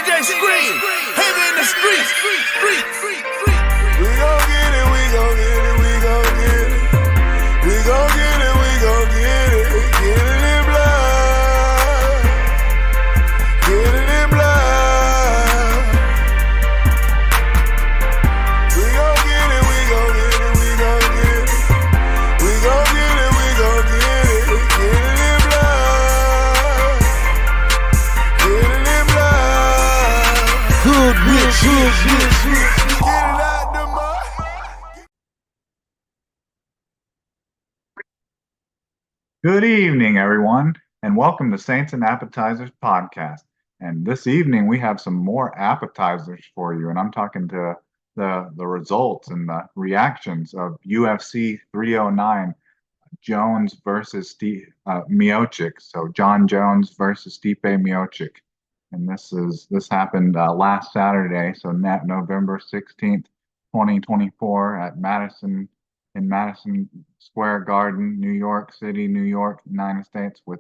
DJ Scream, heavy in the streets. We gon' get it, we gon' get it, we gon' get it. We gon' get it, we gon' get it. Get it in blood. Get it in blood. We gon' get it, we gon' get it, we gon' get it. We gon' get it, we gon' get it. Get it in blood. Get it in blood. Hood rich. Get it out the mud. Good evening, everyone, and welcome to Saints and Appetizers podcast. And this evening we have some more appetizers for you, and I'm talking to the results and the reactions of UFC 309, Jones versus Miocic. So John Jones versus Stipe Miocic, and this happened last Saturday, so November 16th, 2024, at Madison Square Garden, New York City, New York, United States, with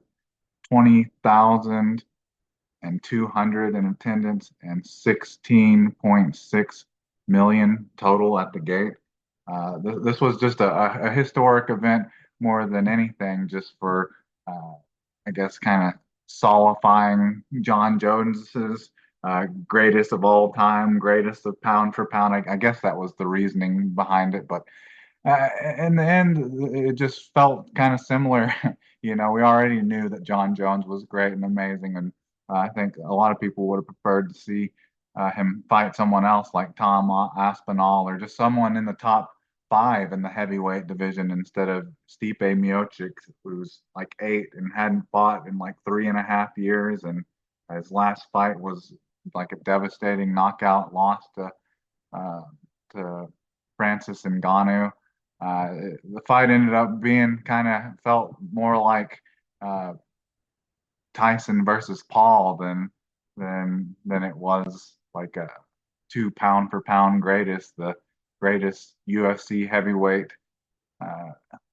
20,200 in attendance and 16.6 million total at the gate. This was just a historic event more than anything, just for, I guess, kind of solidifying John Jones's greatest of all time, greatest of pound for pound. I guess that was the reasoning behind it, but in the end, it just felt kind of similar. We already knew that John Jones was great and amazing, and I think a lot of people would have preferred to see him fight someone else like Tom Aspinall, or just someone in the top five in the heavyweight division, instead of Stipe Miocic, who's like 8 and hadn't fought in like 3.5 years, and his last fight was like a devastating knockout loss to Francis Ngannou. The fight ended up being felt more like Tyson versus Paul than it was like a 2 pound for pound the greatest UFC heavyweight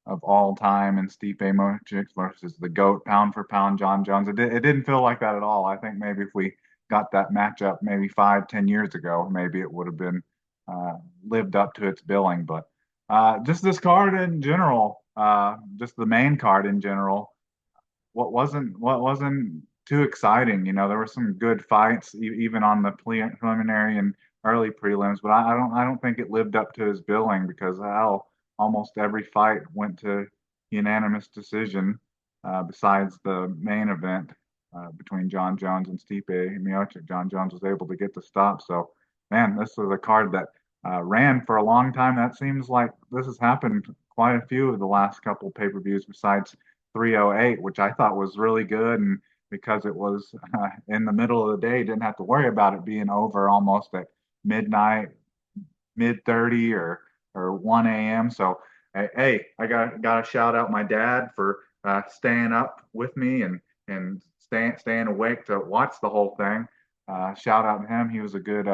of all time, and Stipe Miocic versus the GOAT pound for pound John Jones. It didn't feel like that at all. I think maybe if we got that matchup maybe 5-10 years ago, maybe it would have been lived up to its billing. But just this card in general, just the main card in general, what wasn't too exciting. There were some good fights even on the preliminary and early prelims, but I don't think it lived up to his billing, because almost every fight went to unanimous decision, besides the main event between John Jones and Stipe Miocic. John Jones was able to get the stop. So, man, this was a card that ran for a long time. That seems like this has happened quite a few of the last couple pay-per-views, besides 308, which I thought was really good, and because it was in the middle of the day, didn't have to worry about it being over almost at midnight, mid-30 or 1 a.m. So, hey, I got to shout out my dad for staying up with me and staying awake to watch the whole thing. Shout out to him. He was a good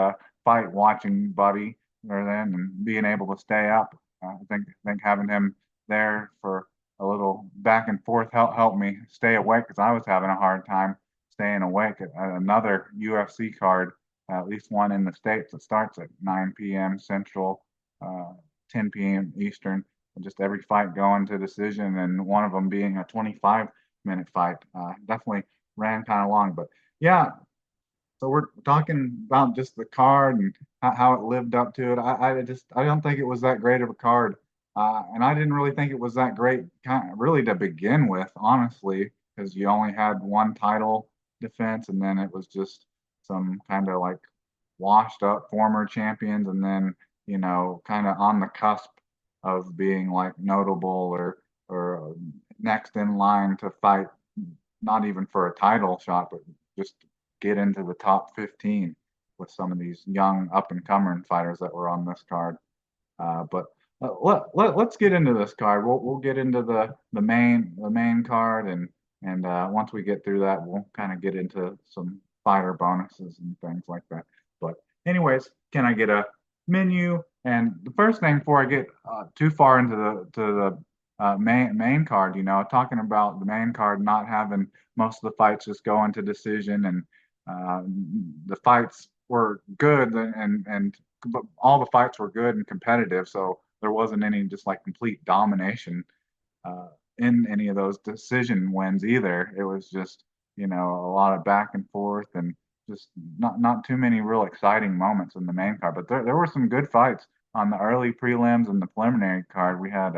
fight watching buddy there then, and being able to stay up. I think having him there for a little back and forth helped me stay awake, because I was having a hard time staying awake at another UFC card, at least one in the States, that starts at 9 p.m. Central, 10 p.m. Eastern, and just every fight going to decision, and one of them being a 25-minute fight. Definitely ran kind of long, but yeah. So we're talking about just the card and how it lived up to it. I don't think it was that great of a card, and I didn't really think it was that great, really, to begin with, honestly, because you only had one title defense, and then it was just some kind of like washed up former champions, and then kind of on the cusp of being like notable or next in line to fight, not even for a title shot, but just get into the top 15 with some of these young up and coming fighters that were on this card. But let's get into this card. We'll get into the main card, and once we get through that, we'll kind of get into some fighter bonuses and things like that. But anyways, can I get a menu? And the first thing, before I get too far into the main card, talking about the main card not having most of the fights just go into decision, and Uh, the fights were good, and all the fights were good and competitive, so there wasn't any just like complete domination uh, in any of those decision wins either. It was just, a lot of back and forth and just not too many real exciting moments in the main card. But there were some good fights on the early prelims and the preliminary card. We had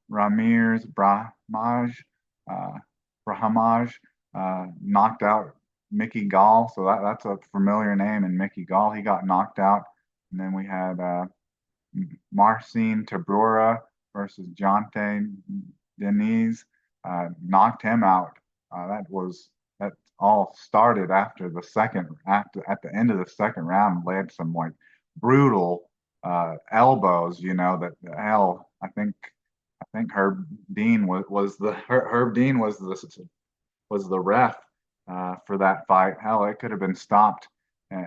Ramirez uh, Brahmaj knocked out Mickey Gall, so that's a familiar name. And Mickey Gall, he got knocked out. And then we had Marcin Tybura versus Jonte Deniz, knocked him out. That all started after at the end of the second round. They had some like brutal elbows. That hell. I think Herb Dean Herb Dean was the ref for that fight. Hell, it could have been stopped uh,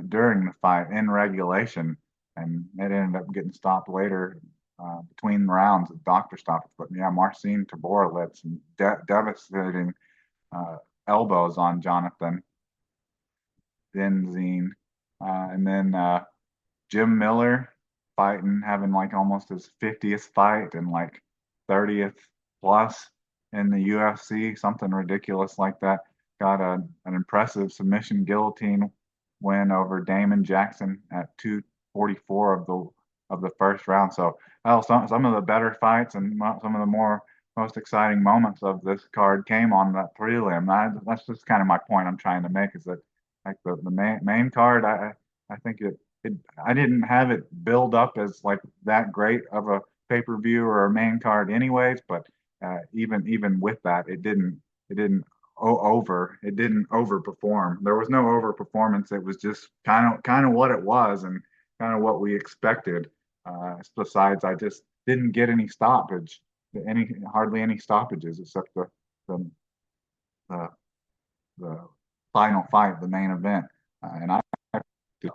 during the fight in regulation, and it ended up getting stopped later between rounds. The doctor stopped it. But yeah, Marcin Tabor led some devastating uh, elbows on Jonathan Denzine, and then Jim Miller fighting, having like almost his 50th fight and like 30th plus in the UFC, something ridiculous like that. Got an impressive submission guillotine win over Damon Jackson at 244 of the first round. So, well, some of the better fights and some of the most exciting moments of this card came on that prelim. That's just kind of my point I'm trying to make, is that like the main card, I think I didn't have it build up as like that great of a pay-per-view or a main card anyways, but even with that, it didn't overperform. There was no overperformance. It was just kind of what it was and kind of what we expected. Besides, I just didn't get any hardly any stoppages except the the, the final fight, the main event. And I that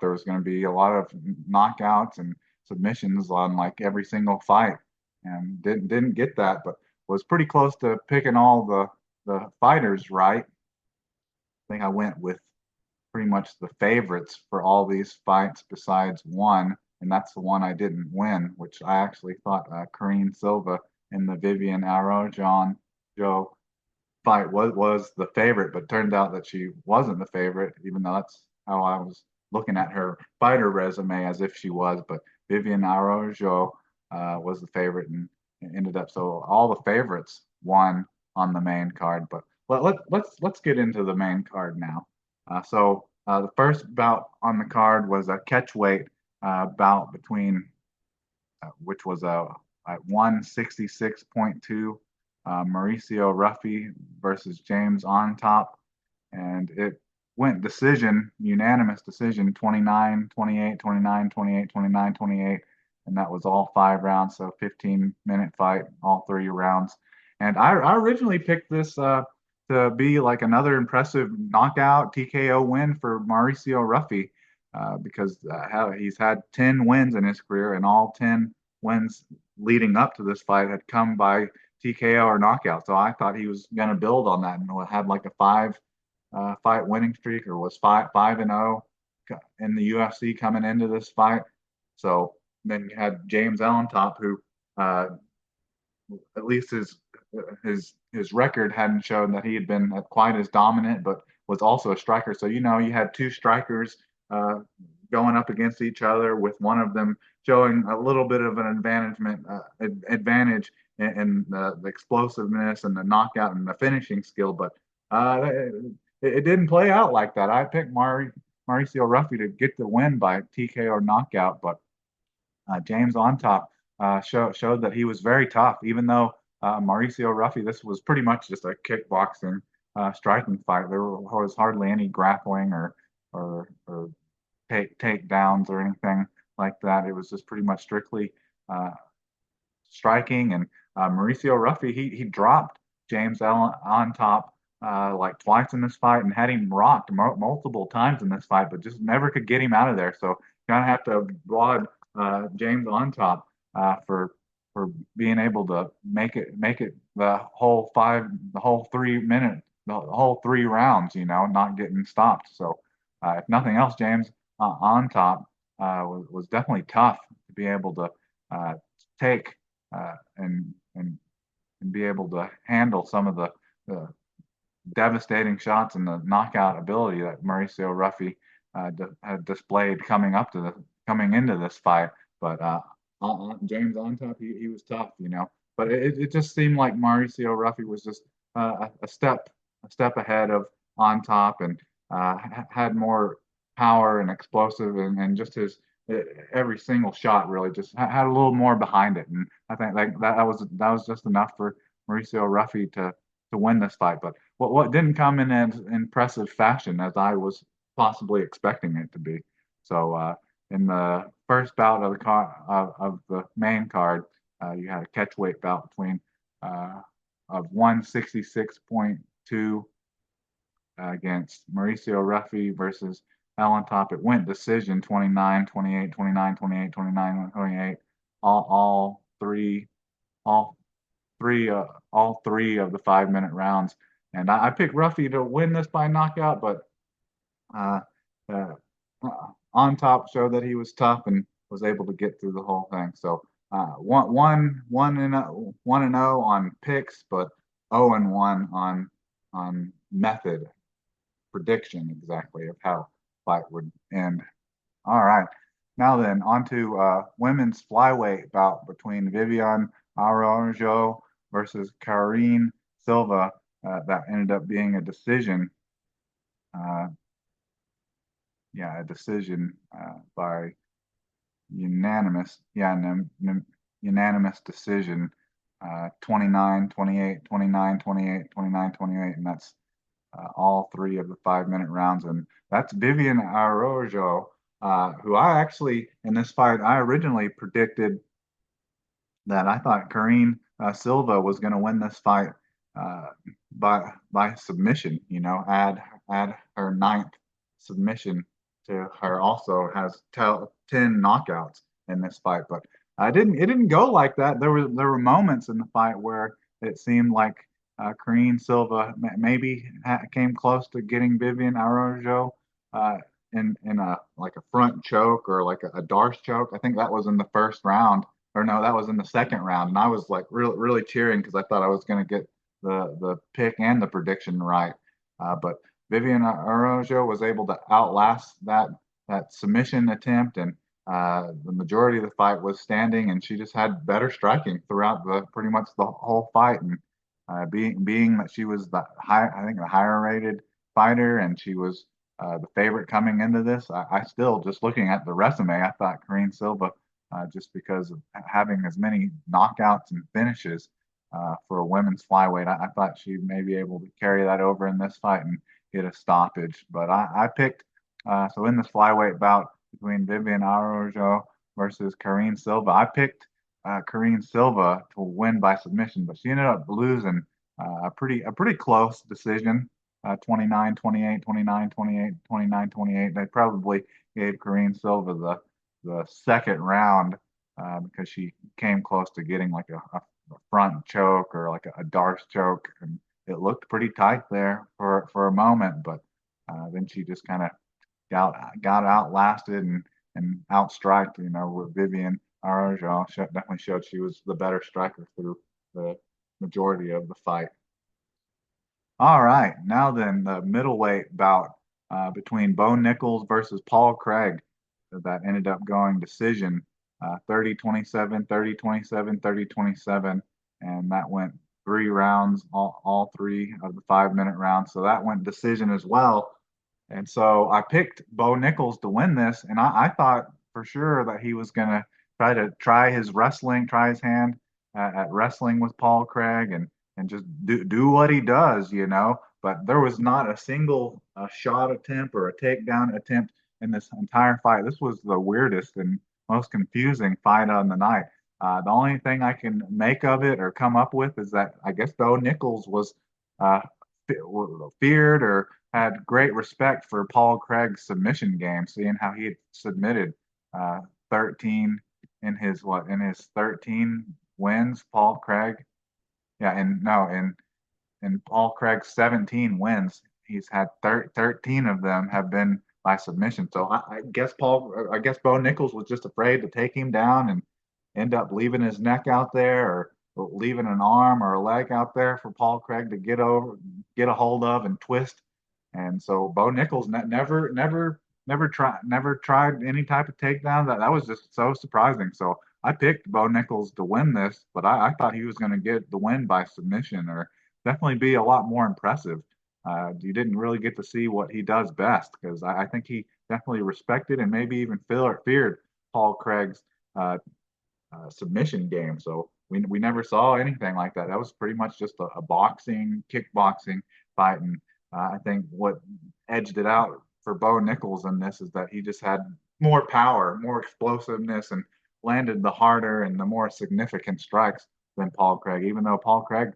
there was going to be a lot of knockouts and submissions on like every single fight, and didn't get that, but was pretty close to picking all the fighters right. I think I went with pretty much the favorites for all these fights besides one, and that's the one I didn't win, which I actually thought Karine Silva in the Vivian Araújo Joe fight was the favorite, but turned out that she wasn't the favorite, even though that's how I was looking at her fighter resume as if she was. But Vivian Araújo was the favorite and ended up, so all the favorites won on the main card. But let's get into the main card now. The first bout on the card was a catchweight bout between which was at 166.2, Mauricio Ruffy versus James On Top. And it went unanimous decision, 29, 28, 29, 28, 29, 28. And that was all 5 rounds, so 15-minute fight, all 3 rounds. And I originally picked this to be like another impressive knockout TKO win for Mauricio Ruffy because he's had 10 wins in his career, and all 10 wins leading up to this fight had come by TKO or knockout. So I thought he was going to build on that and had like a fight winning streak, or was 5-0 in the UFC coming into this fight. So then you had James Allentop, who at least his record hadn't shown that he had been quite as dominant, but was also a striker. So you had two strikers going up against each other, with one of them showing a little bit of an advantage in the explosiveness and the knockout and the finishing skill, but it didn't play out like that. I picked Mauricio Ruffy to get the win by TKO or knockout, but James On Top showed that he was very tough, even though Mauricio Ruffy, this was pretty much just a kickboxing striking fight. There was hardly any grappling or takedowns or anything like that. It was just pretty much strictly striking. And Mauricio Ruffy, he dropped James On Top like twice in this fight, and had him rocked multiple times in this fight, but just never could get him out of there. So kind of have to applaud James On Top for being able to make it the whole 3 minute the whole 3 rounds, not getting stopped. So if nothing else, James on top was definitely tough to be able to take and be able to handle some of the devastating shots and the knockout ability that Mauricio Ruffy had displayed coming into this fight. But James on top, he was tough, But it just seemed like Mauricio Ruffy was just a step ahead of on top and had more power and explosive and just his every single shot really just had a little more behind it. And I think like that was just enough for Mauricio Ruffy to win this fight. But what didn't come in as impressive fashion as I was possibly expecting it to be. So in the first bout of the main card, you had a catchweight bout between of 166.2 against Mauricio Ruffy versus Alan Top. It went decision 29-28, 29-28, 29-28. All three all all three of the 5 minute rounds. And I picked Ruffy to win this by knockout, but uh, uh, on top showed that he was tough and was able to get through the whole thing. So one and zero on picks, but 0-1 on method prediction exactly of how fight would end. All right. Now then, on to women's flyweight bout between Vivian Araujo versus Karine Silva. That ended up being a decision. Uh, yeah, a decision by unanimous. Yeah, unanimous decision. 29-28, 29-28, 29-28, and that's all three of the 5 minute rounds. And that's Vivian Araujo, who I actually, in this fight, I originally predicted that I thought Karine Silva was going to win this fight uh, by submission. Add her ninth submission to her. Also has 10 knockouts in this fight, but it didn't go like that. There were moments in the fight where it seemed like Karine Silva maybe came close to getting Vivian Araujo uh, in a like a front choke or like a Darce choke. I think that was in the first round, or no, that was in the second round, and I was like really cheering because I thought I was going to get the pick and the prediction right. But Vivian Araujo was able to outlast that submission attempt, and the majority of the fight was standing, and she just had better striking throughout the pretty much the whole fight. And being that she was I think the higher rated fighter, and she was the favorite coming into this, I still just looking at the resume, I thought Karine Silva, just because of having as many knockouts and finishes for a women's flyweight, I thought she may be able to carry that over in this fight and get a stoppage. But I picked so in this flyweight bout between Vivian Araujo versus Karine Silva, I picked Karine Silva to win by submission, but she ended up losing a pretty close decision, 29-28, 29-28, 29-28. They probably gave Karine Silva the second round because she came close to getting like a front choke or like a Darce choke, and it looked pretty tight there for a moment, but then she just kind of got outlasted and outstriked. With Vivian Araujo definitely showed she was the better striker through the majority of the fight. All right, now then the middleweight bout between Bo Nichols versus Paul Craig that ended up going decision 30-27, 30-27, 30-27, and that went 3 rounds, all three of the 5 minute rounds. So that went decision as well. And so I picked Bo Nichols to win this, and I thought for sure that he was going to try his wrestling, try his hand at wrestling with Paul Craig, and just do what he does. But there was not a single shot attempt or a takedown attempt in this entire fight. This was the weirdest and most confusing fight on the night. The only thing I can make of it or come up with is that I guess Bo Nichols was uh, feared or had great respect for Paul Craig's submission game, seeing how he had submitted 13 in his 13 wins. Paul Craig, yeah, and no, in Paul Craig's 17 wins, he's had 13 of them have been by submission. So I guess Bo Nichols was just afraid to take him down and end up leaving his neck out there, or leaving an arm or a leg out there for Paul Craig to get a hold of and twist. And so Bo Nichols never tried any type of takedown. That was just so surprising. So I picked Bo Nichols to win this, but I thought he was going to get the win by submission, or definitely be a lot more impressive. You didn't really get to see what he does best, because I think he definitely respected and maybe even feared Paul Craig's submission game. So we never saw anything like that. That was pretty much just a boxing, kickboxing fight. And I think what edged it out for Bo Nichols in this is that he just had more power, more explosiveness, and landed the harder and the more significant strikes than Paul Craig. Even though Paul Craig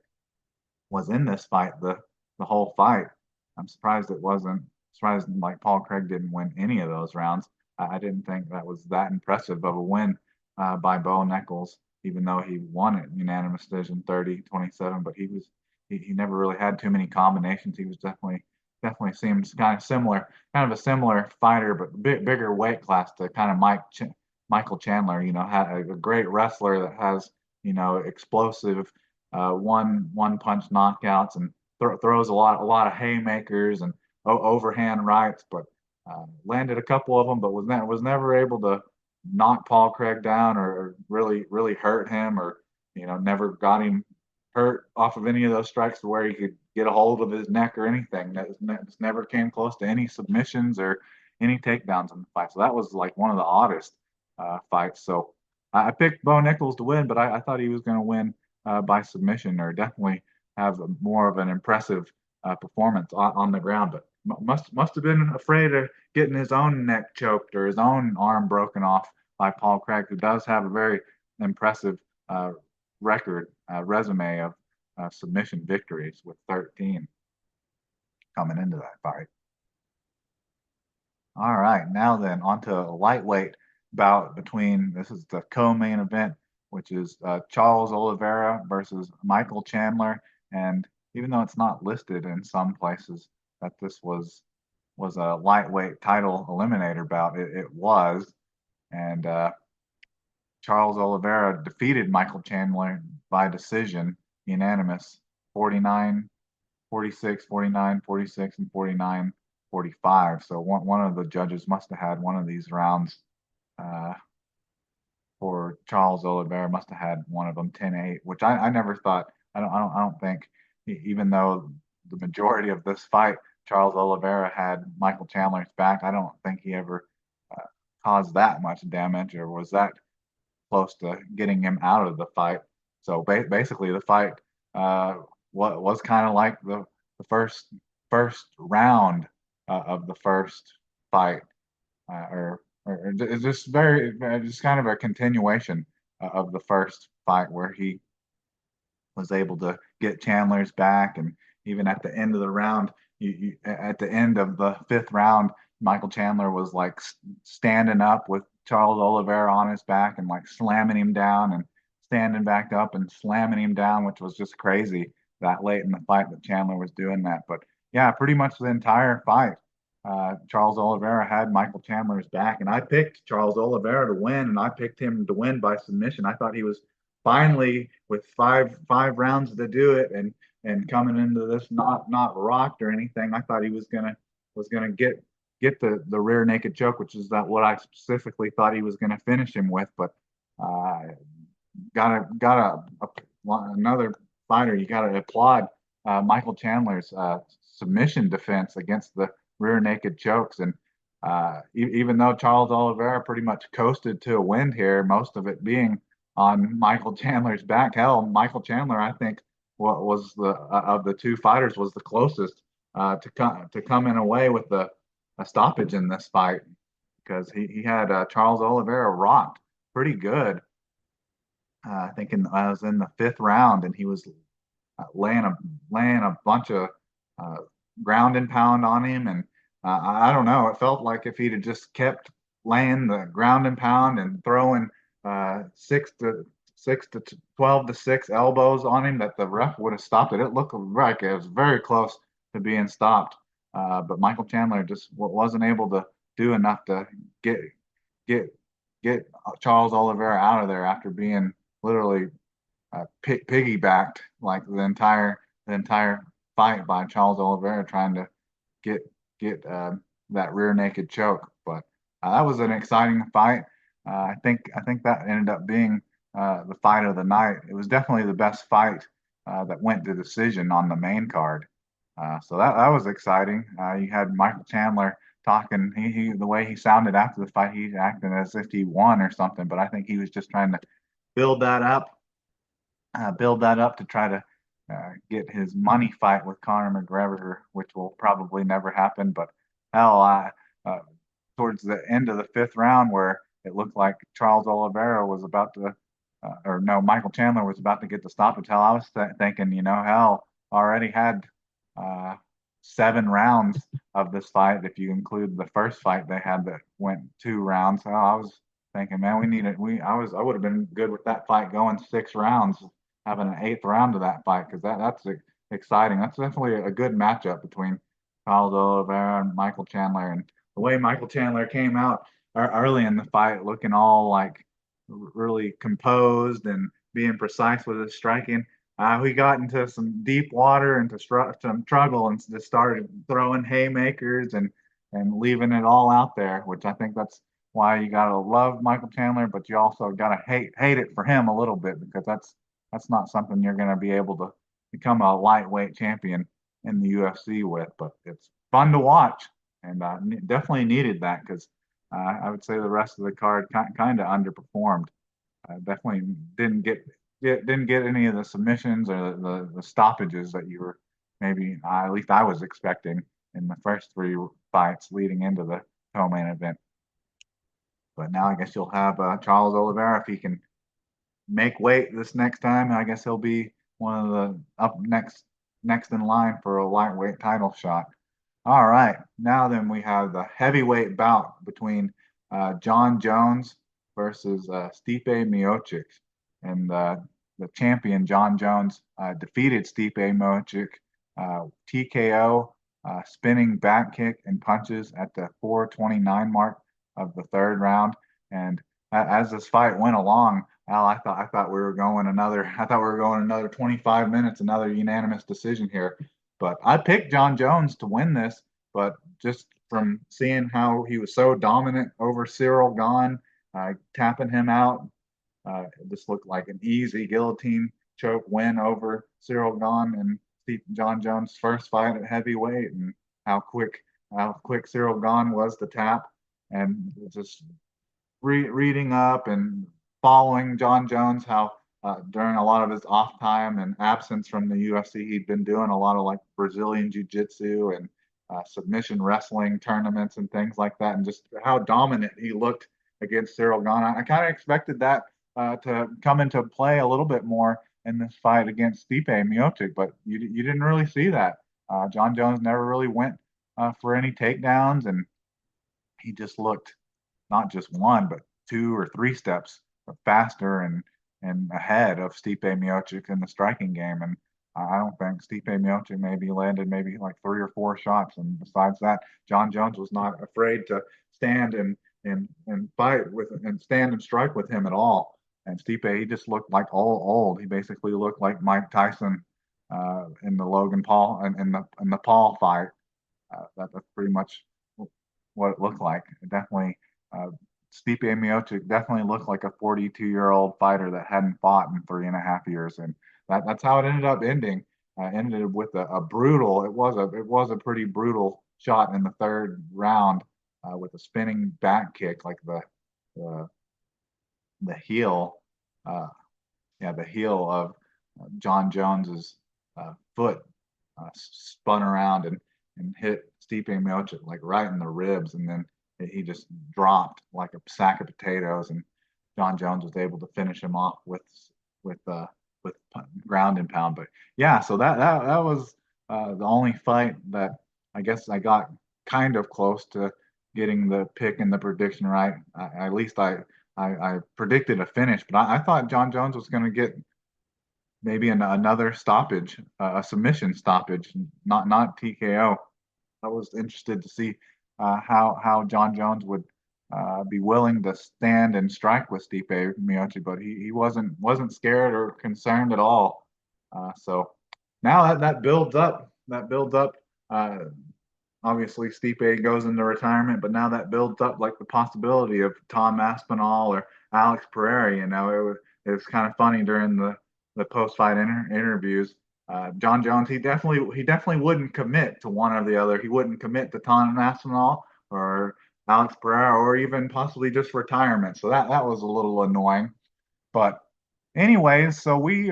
was in this fight the whole fight, I'm surprised like Paul Craig didn't win any of those rounds. I didn't think that was that impressive of a win by Bo Nichols, even though he won it unanimous decision 30-27. But he never really had too many combinations. He was definitely seems kind of a similar fighter, but bigger weight class to kind of Michael Chandler. Had a great wrestler that has explosive one punch knockouts, and throws a lot of haymakers and overhand rights, but landed a couple of them, but was never able to knock Paul Craig down, or really hurt him, or never got him hurt off of any of those strikes to where he could get a hold of his neck or anything. That never came close to any submissions or any takedowns in the fight. So that was like one of the oddest fights. So I picked Bo Nichols to win, but I thought he was going to win by submission, or definitely have more of an impressive performance on the ground. But must have been afraid of getting his own neck choked or his own arm broken off by Paul Craig, who does have a very impressive resume of submission victories with 13 coming into that fight. All right, now then, on to a lightweight bout this is the co-main event, which is Charles Oliveira versus Michael Chandler. And even though it's not listed in some places that this was a lightweight title eliminator bout, it was. And Charles Oliveira defeated Michael Chandler by decision, unanimous, 49, 46, 49, 46, and 49, 45. So one of the judges must have had one of these rounds for Charles Oliveira, must have had one of them 10-8, which I never thought. I don't think, even though the majority of this fight Charles Oliveira had Michael Chandler's back, I don't think he ever caused that much damage or was that close to getting him out of the fight. So basically, the fight was kind of like the first round of the first fight, or it's just kind of a continuation of the first fight, where he was able to get Chandler's back. And even at the end of the round, at the end of the fifth round, Michael Chandler was like standing up with Charles Oliveira on his back and like slamming him down, and standing back up and slamming him down, which was just crazy that late in the fight that Chandler was doing that. But yeah, pretty much the entire fight, Charles Oliveira had Michael Chandler's back. And I picked Charles Oliveira to win, and I picked him to win by submission. I thought he was finally, with five rounds to do it, and coming into this not rocked or anything, I thought he was gonna get the rear naked choke, which is that what I specifically thought he was gonna finish him with. But another fighter, you gotta applaud Michael Chandler's submission defense against the rear naked chokes. And even though Charles Oliveira pretty much coasted to a win here, most of it being on Michael Chandler's back. Hell, Michael Chandler, I think, what was the of the two fighters, was the closest to coming away with a stoppage in this fight, because he had Charles Oliveira rocked pretty good. I think I was in the fifth round, and he was laying a bunch of ground and pound on him. And I don't know, it felt like if he'd have just kept laying the ground and pound and throwing 12 to 6 elbows on him that the ref would have stopped it. It looked like it was very close to being stopped. But Michael Chandler just wasn't able to do enough to get get get Charles Oliveira out of there after being literally piggybacked like the entire fight by Charles Oliveira trying to get get that rear naked choke. But that was an exciting fight. I think that ended up being the fight of the night. It was definitely the best fight that went to decision on the main card. So that was exciting. You had Michael Chandler talking. The way he sounded after the fight, he acted as if he won or something. But I think he was just trying to build that up build that up to try to get his money fight with Conor McGregor, which will probably never happen. But hell, uh, towards the end of the fifth round, where it looked like Charles Oliveira was about to, or no, Michael Chandler was about to get the stoppage. Hell, I was thinking, hell, already had uh, 7 rounds of this fight. If you include the first fight they had that went 2 rounds, so I was thinking, man, we need it. I would have been good with that fight going 6 rounds, having an eighth round of that fight because that's exciting. That's definitely a good matchup between Charles Oliveira and Michael Chandler. And the way Michael Chandler came out early in the fight, looking all like really composed and being precise with his striking. We got into some deep water, into some struggle, and just started throwing haymakers and leaving it all out there, which I think that's why you gotta love Michael Chandler, but you also gotta hate it for him a little bit because that's not something you're gonna be able to become a lightweight champion in the UFC with. But it's fun to watch, and definitely needed that because I would say the rest of the card kind of underperformed. Definitely didn't get any of the submissions or the stoppages that you were maybe at least I was expecting in the first three fights leading into the co-main event. But now I guess you'll have Charles Oliveira if he can make weight this next time. I guess he'll be one of the up next in line for a lightweight title shot. All right, now then we have the heavyweight bout between John Jones versus Stipe Miocic, and the champion John Jones defeated Stipe Miocic TKO, spinning back kick and punches at the 4:29 mark of the third round. And as this fight went along, Al, I thought we were going another 25 minutes, another unanimous decision here. But I picked John Jones to win this, but just from seeing how he was so dominant over Cyril Gahn, tapping him out, this looked like an easy guillotine choke win over Cyril Gahn and John Jones' first fight at heavyweight, and how quick Cyril Gahn was to tap, and just reading up and following John Jones, how during a lot of his off time and absence from the UFC, he'd been doing a lot of like Brazilian jiu-jitsu and submission wrestling tournaments and things like that, and just how dominant he looked against Cyril Gahn. I kind of expected that to come into play a little bit more in this fight against Stipe Miocic, but you didn't really see that. John Jones never really went for any takedowns, and he just looked not just one, but 2 or 3 steps faster and ahead of Stipe Miocic in the striking game. And I don't think Stipe Miocic maybe landed maybe like 3 or 4 shots. And besides that, John Jones was not afraid to stand and fight with and stand and strike with him at all. And Stipe, he just looked like old. He basically looked like Mike Tyson in the Logan Paul and in the Paul fight. That's pretty much what it looked like. It definitely, Stipe Miocic definitely looked like a 42-year-old fighter that hadn't fought in 3.5 years, and that's how it ended up ending. Ended with a brutal. It was a pretty brutal shot in the third round with a spinning back kick, like the the heel, uh, yeah, the heel of John Jones's foot spun around and hit Stipe Miocic like right in the ribs, and then he just dropped like a sack of potatoes, and John Jones was able to finish him off with with ground and pound. But yeah, so that was the only fight that I guess I got kind of close to getting the pick and the prediction right. At least I predicted a finish, but I thought John Jones was going to get maybe another stoppage, a submission stoppage, not TKO. I was interested to see how John Jones would be willing to stand and strike with Stipe Miocic, but he wasn't scared or concerned at all. So now that builds up, that builds up. Uh, Obviously, Stipe goes into retirement, but now that builds up like the possibility of Tom Aspinall or Alex Pereira. It was kind of funny during the post fight interviews. John Jones, he definitely wouldn't commit to one or the other. He wouldn't commit to Tom Aspinall or Alex Pereira or even possibly just retirement. So that was a little annoying. But anyways, so we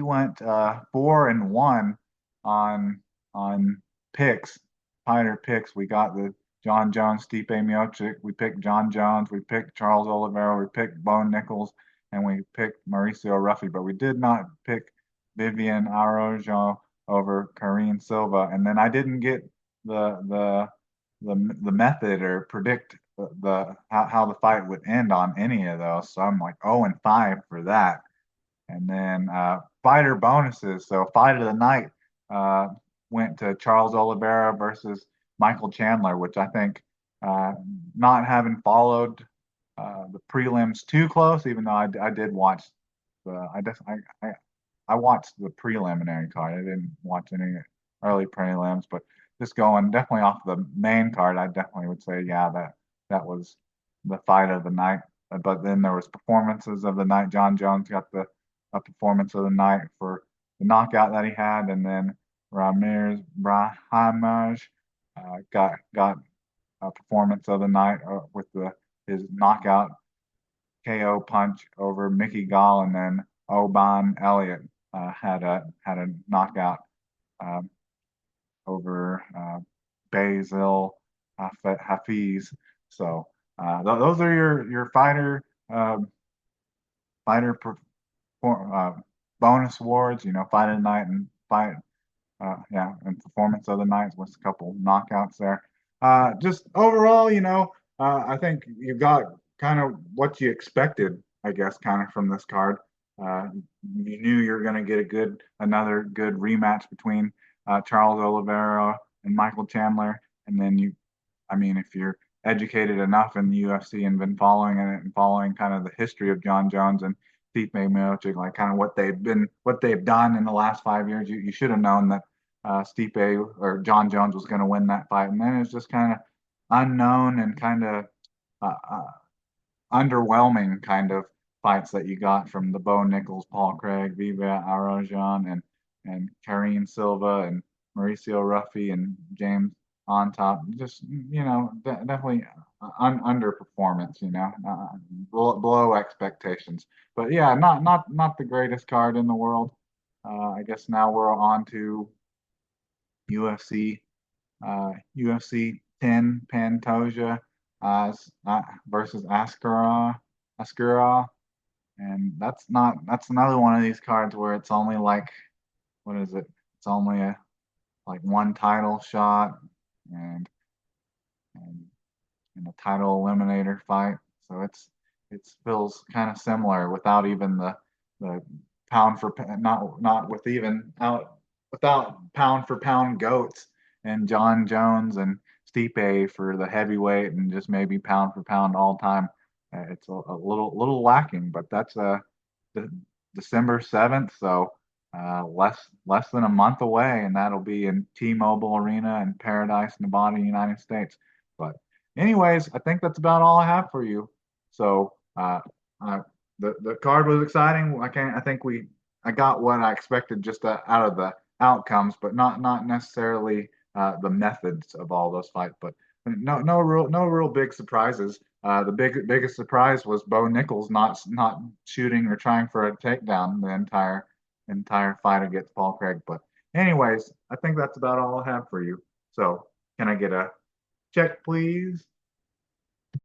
went 4-1 on on picks, Pioneer picks. We got the John Jones, Stipe Miocic. We picked John Jones. We picked Charles Oliveira. We picked Bo Nichols, and we picked Mauricio Ruffy. But we did not pick Vivian Araujo over Karine Silva. And then I didn't get the the the method or predict how the fight would end on any of those. So I'm like 0-5 for that. And then fighter bonuses. So fight of the night uh, went to Charles Oliveira versus Michael Chandler, which I think uh, not having followed the prelims too close, even though I did watch the I watched the preliminary card. I didn't watch any early prelims, but just going definitely off the main card, I definitely would say yeah that was the fight of the night. But then there was performances of the night. John Jones got the a performance of the night for the knockout that he had, and then Ramirez Brahimaj got a performance of the night with his knockout KO punch over Mickey Gall, and then Oban Elliott had a knockout um, over Basil Hafiz. So those are your um, fighter bonus awards. Fight of the night and and performance of the night with a couple knockouts there. Just overall, I think you got kind of what you expected, I guess, kind of from this card. Uh, you knew you were going to get another good rematch between Charles Oliveira and Michael Chandler, and then I mean, if you're educated enough in the UFC and been following it and following kind of the history of John Jones and Stipe Miocic, like kind of what they've done in the last 5 years, you should have known that Stipe or John Jones was going to win that fight, and then it's just kind of unknown and kind of uh, uh, underwhelming kind of fights that you got from the Bo Nichols, Paul Craig, Viva Arajan, and Karine Silva and Mauricio Ruffy and James on top. Just definitely underperformance. Below expectations. But yeah, not the greatest card in the world. I guess now we're on to UFC UFC 10 Pantoja versus Askara, and that's another one of these cards where it's only like what is it? It's only a like one title shot and and in a title eliminator fight. So it feels kind of similar without even the pound for not with even out without pound for pound goats and John Jones and Stipe for the heavyweight and just maybe pound for pound all time. It's a little lacking, but that's the December 7th, so less than a month away, and that'll be in T-Mobile Arena in Paradise, Nevada, United States. But anyways, I think that's about all I have for you. So uh, the card was exciting. I think I got what I expected just out of the outcomes, but not necessarily the methods of all those fights. But no real big surprises. The biggest surprise was Bo Nichols not shooting or trying for a takedown the entire fight against Paul Craig. But anyways, I think that's about all I have for you. So can I get a check, please?